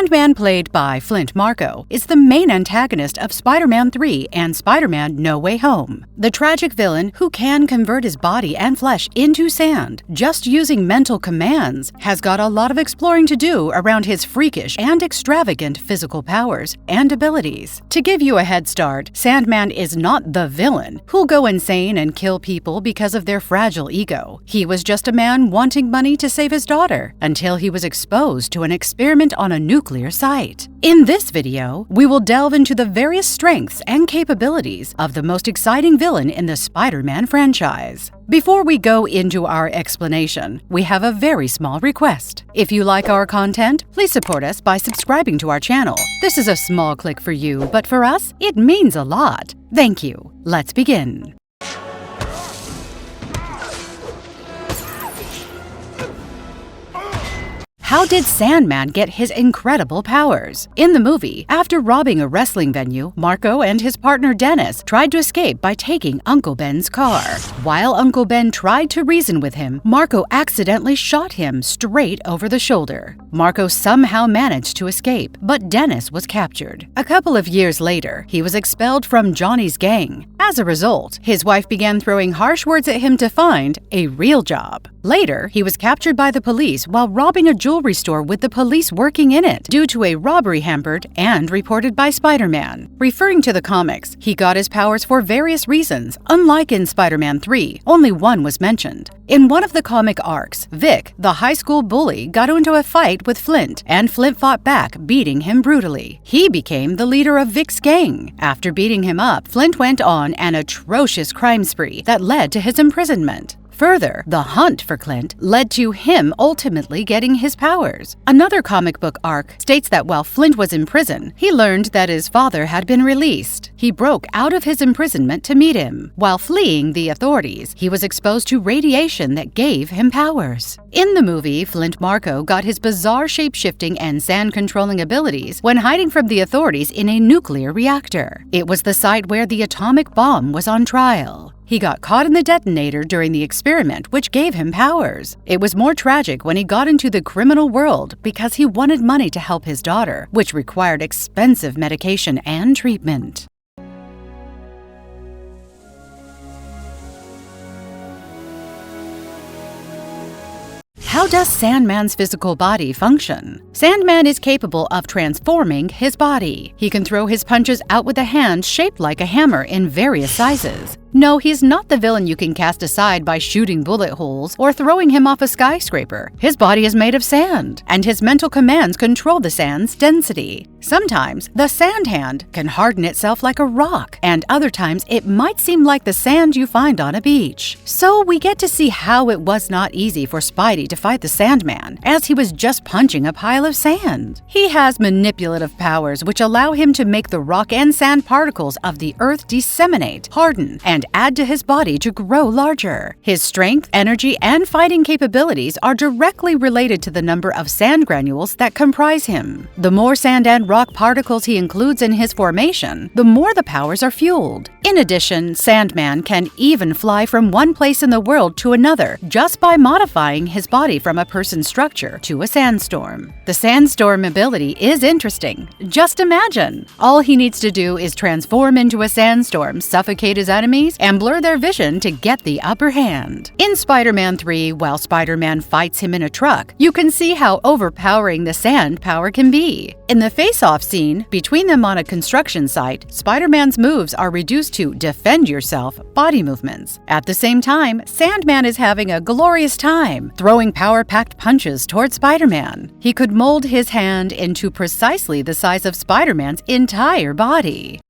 Sandman, played by Flint Marko, is the main antagonist of Spider-Man 3 and Spider-Man No Way Home. The tragic villain, who can convert his body and flesh into sand just using mental commands, has got a lot of exploring to do around his freakish and extravagant physical powers and abilities. To give you a head start, Sandman is not the villain who'll go insane and kill people because of their fragile ego. He was just a man wanting money to save his daughter until he was exposed to an experiment on a nuclear site. In this video, we will delve into the various strengths and capabilities of the most exciting villain in the Spider-Man franchise. Before we go into our explanation, we have a very small request. If you like our content, please support us by subscribing to our channel. This is a small click for you, but for us, it means a lot. Thank you. Let's begin. How did Sandman get his incredible powers? In the movie, after robbing a wrestling venue, Marko and his partner Dennis tried to escape by taking Uncle Ben's car. While Uncle Ben tried to reason with him, Marko accidentally shot him straight over the shoulder. Marko somehow managed to escape, but Dennis was captured. A couple of years later, he was expelled from Johnny's gang. As a result, his wife began throwing harsh words at him to find a real job. Later, he was captured by the police while robbing a jewelry store with the police working in it due to a robbery hampered and reported by Spider-Man. Referring to the comics, he got his powers for various reasons. Unlike in Spider-Man 3, only one was mentioned. In one of the comic arcs, Vic, the high school bully, got into a fight with Flint, and Flint fought back, beating him brutally. He became the leader of Vic's gang. After beating him up, Flint went on an atrocious crime spree that led to his imprisonment. Further, the hunt for Clint led to him ultimately getting his powers. Another comic book arc states that while Flint was in prison, he learned that his father had been released. He broke out of his imprisonment to meet him. While fleeing the authorities, he was exposed to radiation that gave him powers. In the movie, Flint Marko got his bizarre shape-shifting and sand-controlling abilities when hiding from the authorities in a nuclear reactor. It was the site where the atomic bomb was on trial. He got caught in the detonator during the experiment, which gave him powers. It was more tragic when he got into the criminal world because he wanted money to help his daughter, which required expensive medication and treatment. How does Sandman's physical body function? Sandman is capable of transforming his body. He can throw his punches out with a hand shaped like a hammer in various sizes. No, he's not the villain you can cast aside by shooting bullet holes or throwing him off a skyscraper. His body is made of sand, and his mental commands control the sand's density. Sometimes, the sand hand can harden itself like a rock, and other times it might seem like the sand you find on a beach. So we get to see how it was not easy for Spidey to fight the Sandman, as he was just punching a pile of sand. He has manipulative powers which allow him to make the rock and sand particles of the earth disseminate, harden, and add to his body to grow larger. His strength, energy, and fighting capabilities are directly related to the number of sand granules that comprise him. The more sand and rock particles he includes in his formation, the more the powers are fueled. In addition, Sandman can even fly from one place in the world to another just by modifying his body from a person's structure to a sandstorm. The sandstorm ability is interesting. Just imagine! All he needs to do is transform into a sandstorm, suffocate his enemies, and blur their vision to get the upper hand. In Spider-Man 3, while Spider-Man fights him in a truck, you can see how overpowering the sand power can be. In the face-off scene between them on a construction site, Spider-Man's moves are reduced to defend yourself body movements. At the same time, Sandman is having a glorious time, throwing power-packed punches toward Spider-Man. He could mold his hand into precisely the size of Spider-Man's entire body.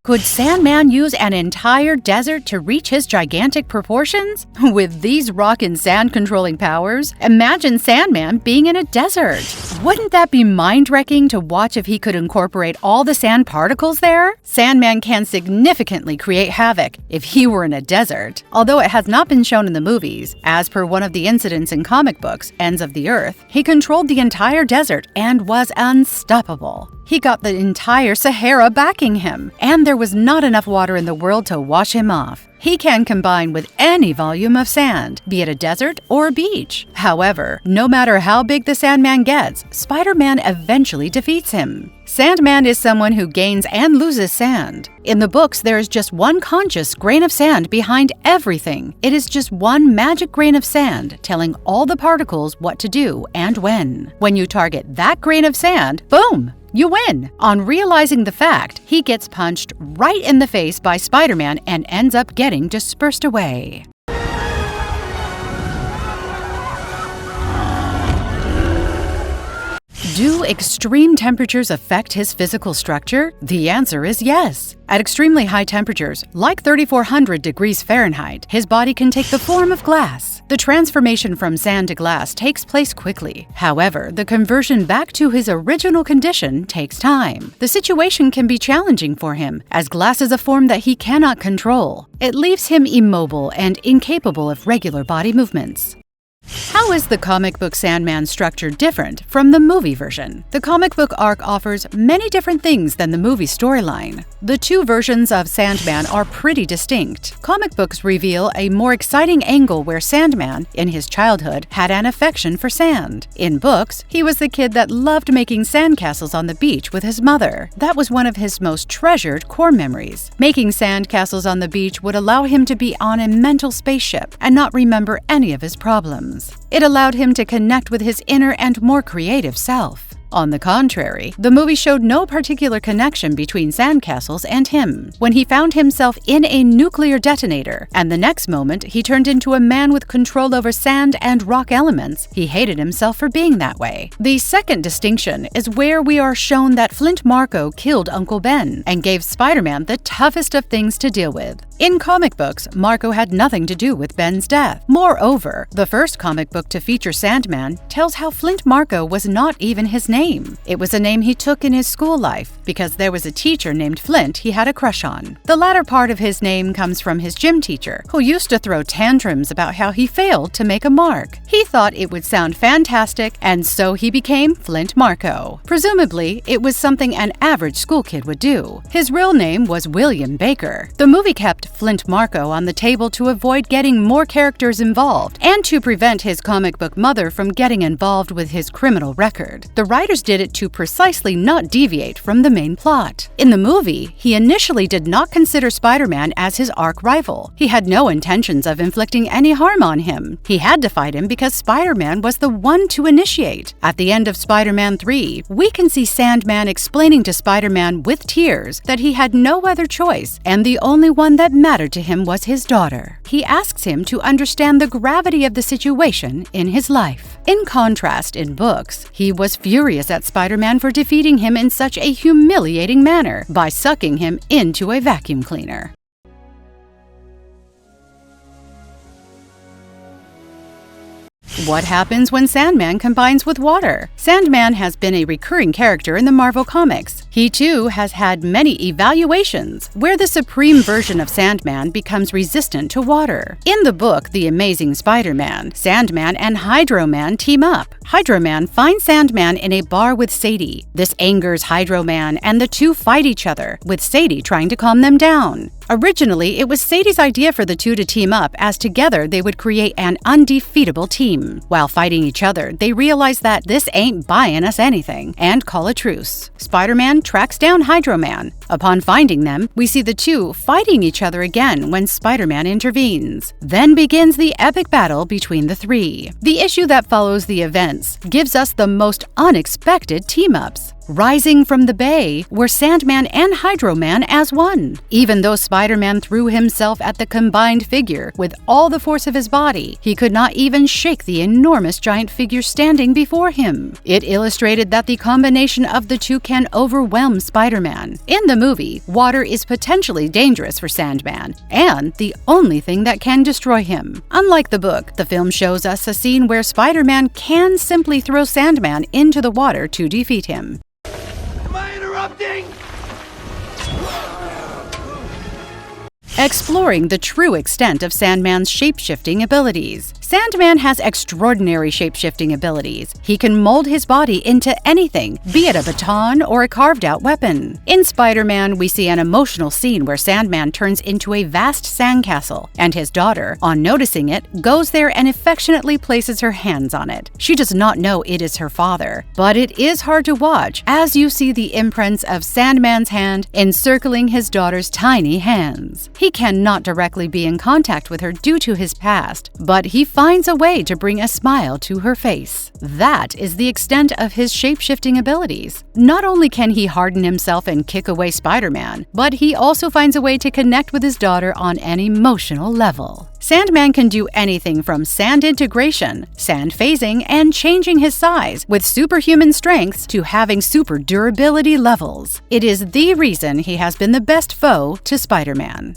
Could Sandman use an entire desert to reach his gigantic proportions? With these rock and sand controlling powers, imagine Sandman being in a desert. Wouldn't that be mind-wrecking to watch if he could incorporate all the sand particles there? Sandman can significantly create havoc if he were in a desert. Although it has not been shown in the movies, as per one of the incidents in comic books, Ends of the Earth, he controlled the entire desert and was unstoppable. He got the entire Sahara backing him, and there was not enough water in the world to wash him off. He can combine with any volume of sand, be it a desert or a beach. However, no matter how big the Sandman gets, Spider-Man eventually defeats him. Sandman is someone who gains and loses sand. In the books, there is just one conscious grain of sand behind everything. It is just one magic grain of sand telling all the particles what to do and when. When you target that grain of sand, boom! You win! On realizing the fact, he gets punched right in the face by Spider-Man and ends up getting dispersed away. Do extreme temperatures affect his physical structure? The answer is yes. At extremely high temperatures, like 3,400 degrees Fahrenheit, his body can take the form of glass. The transformation from sand to glass takes place quickly. However, the conversion back to his original condition takes time. The situation can be challenging for him, as glass is a form that he cannot control. It leaves him immobile and incapable of regular body movements. How is the comic book Sandman structure different from the movie version? The comic book arc offers many different things than the movie storyline. The two versions of Sandman are pretty distinct. Comic books reveal a more exciting angle where Sandman, in his childhood, had an affection for sand. In books, he was the kid that loved making sandcastles on the beach with his mother. That was one of his most treasured core memories. Making sandcastles on the beach would allow him to be on a mental spaceship and not remember any of his problems. It allowed him to connect with his inner and more creative self. On the contrary, the movie showed no particular connection between sandcastles and him. When he found himself in a nuclear detonator, and the next moment he turned into a man with control over sand and rock elements, he hated himself for being that way. The second distinction is where we are shown that Flint Marko killed Uncle Ben and gave Spider-Man the toughest of things to deal with. In comic books, Marko had nothing to do with Ben's death. Moreover, the first comic book to feature Sandman tells how Flint Marko was not even his name. It was a name he took in his school life because there was a teacher named Flint he had a crush on. The latter part of his name comes from his gym teacher, who used to throw tantrums about how he failed to make a mark. He thought it would sound fantastic, and so he became Flint Marko. Presumably, it was something an average school kid would do. His real name was William Baker. The movie kept Flint Marko on the table to avoid getting more characters involved and to prevent his comic book mother from getting involved with his criminal record. The writers did it to precisely not deviate from the main plot. In the movie, he initially did not consider Spider-Man as his arch rival. He had no intentions of inflicting any harm on him. He had to fight him because Spider-Man was the one to initiate. At the end of Spider-Man 3, we can see Sandman explaining to Spider-Man with tears that he had no other choice, and the only one that mattered to him was his daughter. He asks him to understand the gravity of the situation in his life. In contrast, in books, he was furious at Spider-Man for defeating him in such a humiliating manner by sucking him into a vacuum cleaner. What happens when Sandman combines with water? Sandman has been a recurring character in the Marvel Comics. He too has had many evaluations, where the supreme version of Sandman becomes resistant to water. In the book The Amazing Spider-Man, Sandman and Hydro-Man team up. Hydro-Man finds Sandman in a bar with Sadie. This angers Hydro-Man, and the two fight each other, with Sadie trying to calm them down. Originally, it was Sadie's idea for the two to team up, as together they would create an undefeatable team. While fighting each other, they realize that this ain't buying us anything, and call a truce. Spider-Man tracks down Hydro-Man. Upon finding them, we see the two fighting each other again when Spider-Man intervenes. Then begins the epic battle between the three. The issue that follows the events gives us the most unexpected team-ups. Rising from the Bay were Sandman and Hydro-Man as one. Even though Spider-Man threw himself at the combined figure with all the force of his body, he could not even shake the enormous giant figure standing before him. It illustrated that the combination of the two can overwhelm Spider-Man. In the movie, water is potentially dangerous for Sandman, and the only thing that can destroy him. Unlike the book, the film shows us a scene where Spider-Man can simply throw Sandman into the water to defeat him. Exploring the true extent of Sandman's shape-shifting abilities. Sandman has extraordinary shape-shifting abilities. He can mold his body into anything, be it a baton or a carved-out weapon. In Spider-Man, we see an emotional scene where Sandman turns into a vast sandcastle, and his daughter, on noticing it, goes there and affectionately places her hands on it. She does not know it is her father, but it is hard to watch as you see the imprints of Sandman's hand encircling his daughter's tiny hands. He cannot directly be in contact with her due to his past, but he finds a way to bring a smile to her face. That is the extent of his shape-shifting abilities. Not only can he harden himself and kick away Spider-Man, but he also finds a way to connect with his daughter on an emotional level. Sandman can do anything from sand integration, sand phasing, and changing his size with superhuman strengths to having super durability levels. It is the reason he has been the best foe to Spider-Man.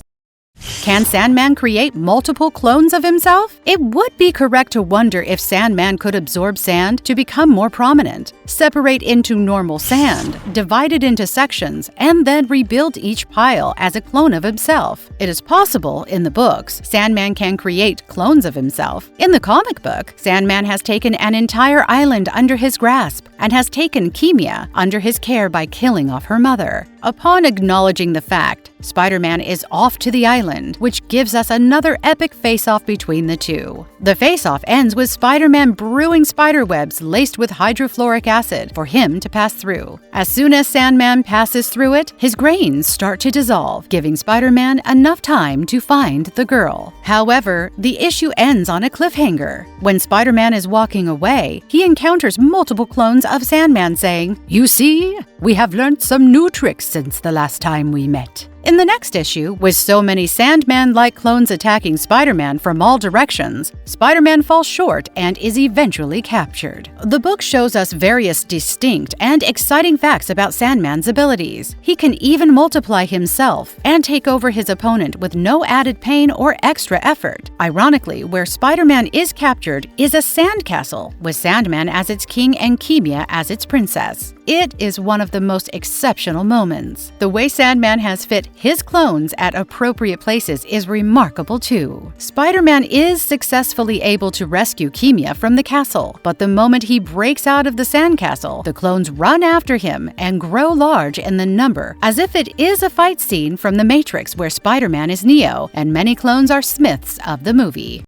Can Sandman create multiple clones of himself? It would be correct to wonder if Sandman could absorb sand to become more prominent, separate into normal sand, divide it into sections, and then rebuild each pile as a clone of himself. It is possible in the books, Sandman can create clones of himself. In the comic book, Sandman has taken an entire island under his grasp and has taken Kimia under his care by killing off her mother. Upon acknowledging the fact, Spider-Man is off to the island, which gives us another epic face-off between the two. The face-off ends with Spider-Man brewing spiderwebs laced with hydrofluoric acid for him to pass through. As soon as Sandman passes through it, his grains start to dissolve, giving Spider-Man enough time to find the girl. However, the issue ends on a cliffhanger. When Spider-Man is walking away, he encounters multiple clones of Sandman saying, "You see, we have learned some new tricks since the last time we met." In the next issue, with so many Sandman-like clones attacking Spider-Man from all directions, Spider-Man falls short and is eventually captured. The book shows us various distinct and exciting facts about Sandman's abilities. He can even multiply himself and take over his opponent with no added pain or extra effort. Ironically, where Spider-Man is captured is a sandcastle, with Sandman as its king and Kimia as its princess. It is one of the most exceptional moments. The way Sandman has fit his clones at appropriate places is remarkable too. Spider-Man is successfully able to rescue Kimia from the castle, but the moment he breaks out of the sandcastle, the clones run after him and grow large in the number, as if it is a fight scene from The Matrix where Spider-Man is Neo and many clones are Smiths of the movie.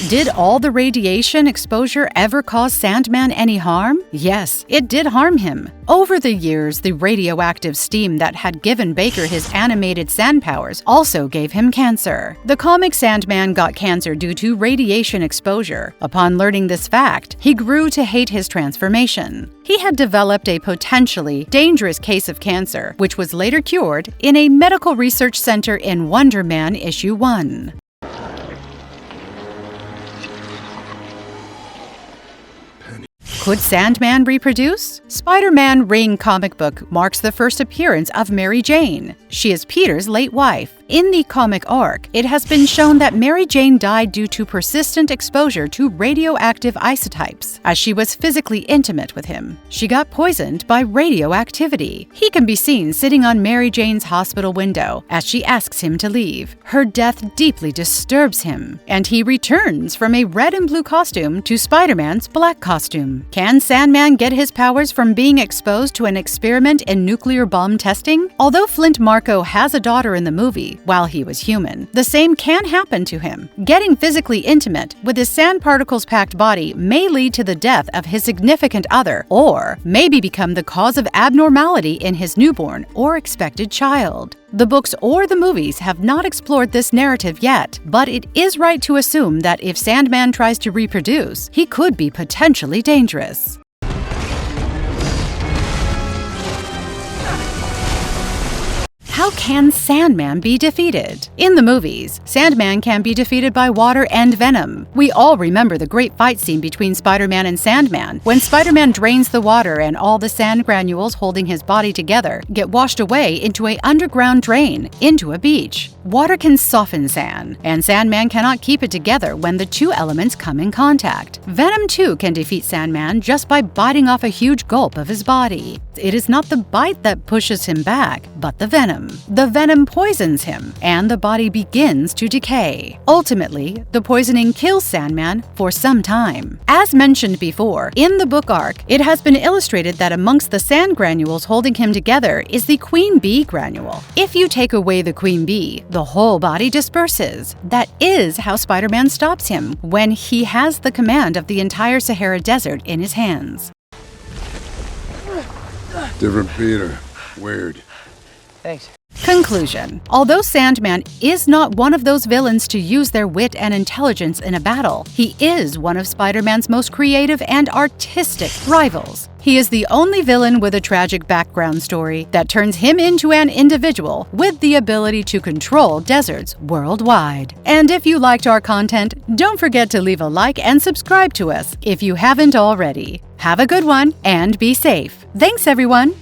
Did all the radiation exposure ever cause Sandman any harm? Yes, it did harm him. Over the years, the radioactive steam that had given Baker his animated sand powers also gave him cancer. The comic Sandman got cancer due to radiation exposure. Upon learning this fact, he grew to hate his transformation. He had developed a potentially dangerous case of cancer, which was later cured in a medical research center in Wonder Man issue 1. Could Sandman reproduce? Spider-Man Ring comic book marks the first appearance of Mary Jane. She is Peter's late wife. In the comic arc, it has been shown that Mary Jane died due to persistent exposure to radioactive isotopes, as she was physically intimate with him. She got poisoned by radioactivity. He can be seen sitting on Mary Jane's hospital window as she asks him to leave. Her death deeply disturbs him, and he returns from a red and blue costume to Spider-Man's black costume. Can Sandman get his powers from being exposed to an experiment in nuclear bomb testing? Although Flint Marko has a daughter in the movie, while he was human, the same can happen to him. Getting physically intimate with his sand particles-packed body may lead to the death of his significant other, or maybe become the cause of abnormality in his newborn or expected child. The books or the movies have not explored this narrative yet, but it is right to assume that if Sandman tries to reproduce, he could be potentially dangerous. How can Sandman be defeated? In the movies, Sandman can be defeated by water and venom. We all remember the great fight scene between Spider-Man and Sandman, when Spider-Man drains the water and all the sand granules holding his body together get washed away into an underground drain, into a beach. Water can soften sand, and Sandman cannot keep it together when the two elements come in contact. Venom too can defeat Sandman just by biting off a huge gulp of his body. It is not the bite that pushes him back, but the venom. The venom poisons him, and the body begins to decay. Ultimately, the poisoning kills Sandman for some time. As mentioned before, in the book arc, it has been illustrated that amongst the sand granules holding him together is the queen bee granule. If you take away the queen bee, the whole body disperses. That is how Spider-Man stops him when he has the command of the entire Sahara Desert in his hands. Different Peter. Weird. Thanks. Conclusion. Although Sandman is not one of those villains to use their wit and intelligence in a battle, he is one of Spider-Man's most creative and artistic rivals. He is the only villain with a tragic background story that turns him into an individual with the ability to control deserts worldwide. And if you liked our content, don't forget to leave a like and subscribe to us if you haven't already. Have a good one and be safe. Thanks, everyone.